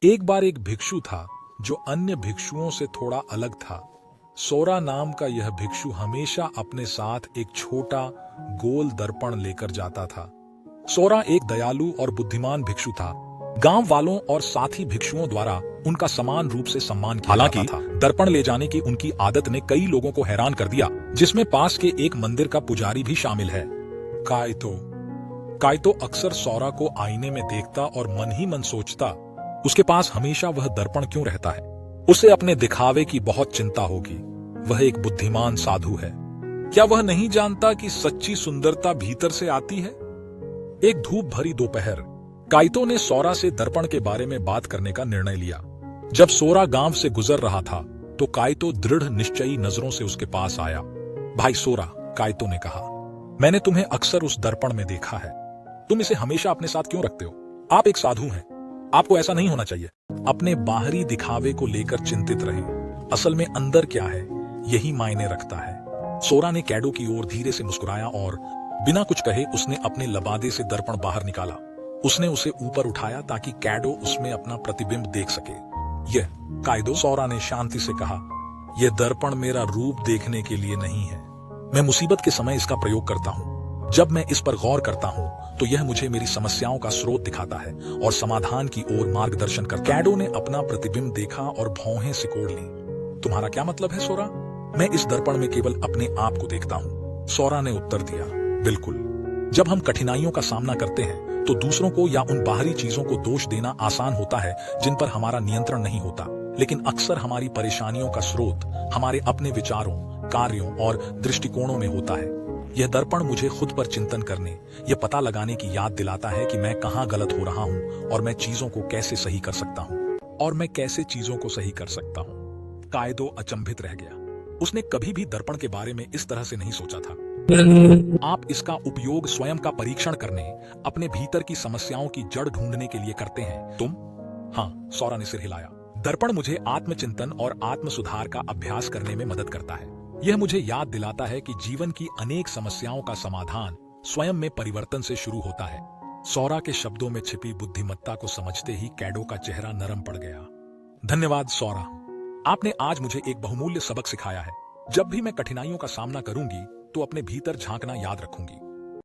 एक बार एक भिक्षु था जो अन्य भिक्षुओं से थोड़ा अलग था। सोरा नाम का यह भिक्षु हमेशा अपने साथ एक छोटा गोल दर्पण लेकर जाता था। सोरा एक दयालु और बुद्धिमान भिक्षु था। गांव वालों और साथी भिक्षुओं द्वारा उनका समान रूप से सम्मान किया जाता था। दर्पण ले जाने की उनकी आदत ने कई लोगों को हैरान कर दिया, जिसमें पास के एक मंदिर का पुजारी भी शामिल है। काइतो अक्सर सोरा को आईने में देखता और मन ही मन सोचता, उसके पास हमेशा वह दर्पण क्यों रहता है। उसे अपने दिखावे की बहुत चिंता होगी। वह एक बुद्धिमान साधु है। क्या वह नहीं जानता कि सच्ची सुंदरता भीतर से आती है। एक धूप भरी दोपहर, काइतो ने सोरा से दर्पण के बारे में बात करने का निर्णय लिया। जब सोरा गांव से गुजर रहा था तो काइतो दृढ़ निश्चयी नजरों से उसके पास आया। भाई सोरा, काइतो ने कहा, मैंने तुम्हें अक्सर उस दर्पण में देखा है। तुम इसे हमेशा अपने साथ क्यों रखते हो? आप एक साधु हैं। आपको ऐसा नहीं होना चाहिए। अपने बाहरी दिखावे को लेकर चिंतित रहे, असल में अंदर क्या है यही मायने रखता है। सोरा ने कैडो की ओर धीरे से मुस्कुराया और बिना कुछ कहे उसने अपने लबादे से दर्पण बाहर निकाला। उसने उसे ऊपर उठाया ताकि कैडो उसमें अपना प्रतिबिंब देख सके। यह काइदो, सोरा ने शांति से कहा, यह दर्पण मेरा रूप देखने के लिए नहीं है। मैं मुसीबत के समय इसका प्रयोग करता हूँ। जब मैं इस पर गौर करता हूँ तो यह मुझे मेरी समस्याओं का स्रोत दिखाता है और समाधान की ओर मार्गदर्शन करता है। कैडो ने अपना प्रतिबिंब देखा और भौहें सिकोड़ ली। तुम्हारा क्या मतलब है सोरा? मैं इस दर्पण में केवल अपने आप को देखता हूँ, सोरा ने उत्तर दिया। बिल्कुल। जब हम कठिनाइयों का सामना करते हैं तो दूसरों को या उन बाहरी चीजों को दोष देना आसान होता है जिन पर हमारा नियंत्रण नहीं होता, लेकिन अक्सर हमारी परेशानियों का स्रोत हमारे अपने विचारों, कार्यों और दृष्टिकोणों में होता है। यह दर्पण मुझे खुद पर चिंतन करने, यह पता लगाने की याद दिलाता है कि मैं कहाँ गलत हो रहा हूँ और मैं चीजों को कैसे सही कर सकता हूँ। काइदो अचंभित रह गया। उसने कभी भी दर्पण के बारे में इस तरह से नहीं सोचा था। आप इसका उपयोग स्वयं का परीक्षण करने, अपने भीतर की समस्याओं की जड़ ढूंढने के लिए करते हैं। तुम? हाँ, सोरा ने सिर हिलाया। दर्पण मुझे आत्मचिंतन और आत्म सुधार का अभ्यास करने में मदद करता है। यह मुझे याद दिलाता है कि जीवन की अनेक समस्याओं का समाधान स्वयं में परिवर्तन से शुरू होता है। सोरा के शब्दों में छिपी बुद्धिमत्ता को समझते ही कैडो का चेहरा नरम पड़ गया। धन्यवाद सोरा, आपने आज मुझे एक बहुमूल्य सबक सिखाया है। जब भी मैं कठिनाइयों का सामना करूंगी तो अपने भीतर झांकना याद रखूंगी।